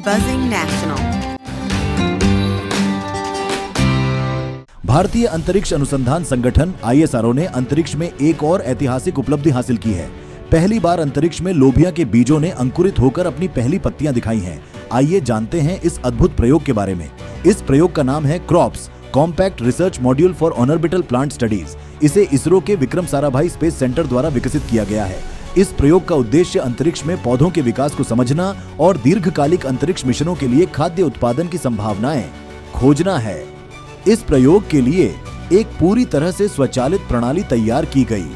Buzzing National. भारतीय अंतरिक्ष अनुसंधान संगठन ISRO ने अंतरिक्ष में एक और ऐतिहासिक उपलब्धि हासिल की है। पहली बार अंतरिक्ष में लोबिया के बीजों ने अंकुरित होकर अपनी पहली पत्तियां दिखाई हैं। आइए जानते हैं इस अद्भुत प्रयोग के बारे में। इस प्रयोग का नाम है crops, compact research module for orbital plant studies. इसे इसरो के विक्रम साराभाई स्पेस सेंटर द्वारा विकसित किया गया है। इस प्रयोग का उद्देश्य अंतरिक्ष में पौधों के विकास को समझना और दीर्घकालिक अंतरिक्ष मिशनों के लिए खाद्य उत्पादन की संभावनाएं खोजना है। इस प्रयोग के लिए एक पूरी तरह से स्वचालित प्रणाली तैयार की गई,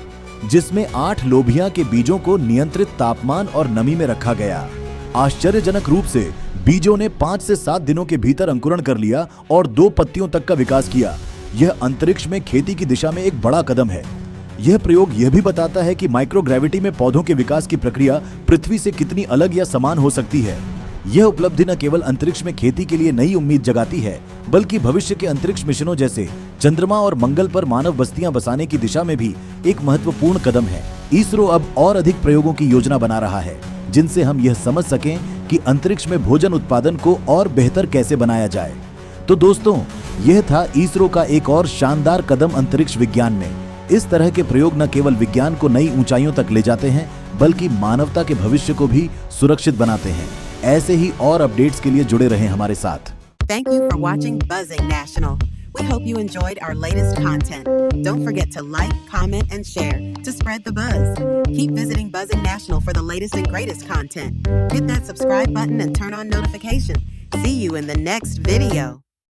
जिसमें 8 लोबिया के बीजों को नियंत्रित तापमान और नमी में रखा गया। आश्चर्यजनक रूप से बीजों ने 5 से 7 दिनों के भीतर अंकुरण कर लिया और 2 पत्तियों तक का विकास किया। यह अंतरिक्ष में खेती की दिशा में एक बड़ा कदम है। यह प्रयोग यह भी बताता है कि माइक्रोग्रेविटी में पौधों के विकास की प्रक्रिया पृथ्वी से कितनी अलग या समान हो सकती है। यह उपलब्धि न केवल अंतरिक्ष में खेती के लिए नई उम्मीद जगाती है, बल्कि भविष्य के अंतरिक्ष मिशनों जैसे चंद्रमा और मंगल पर मानव बस्तियां बसाने की दिशा में भी एक महत्वपूर्ण कदम है। इसरो अब और अधिक प्रयोगों की योजना बना रहा है, जिनसे हम यह समझ सकें कि अंतरिक्ष में भोजन उत्पादन को और बेहतर कैसे बनाया जाए। तो दोस्तों, यह था इसरो का एक और शानदार कदम अंतरिक्ष विज्ञान में। इस तरह के प्रयोग न केवल विज्ञान को नई ऊंचाइयों तक ले जाते हैं, बल्कि मानवता के भविष्य को भी सुरक्षित बनाते हैं। ऐसे ही और अपडेट्स के लिए जुड़े रहें हमारे साथ। Thank you for watching Buzzing National. We hope you enjoyed our latest content. Don't forget to like, comment, and share to spread the buzz. Keep visiting Buzzing National for the latest and greatest content. Hit that subscribe button and turn on notifications. See you in the next video.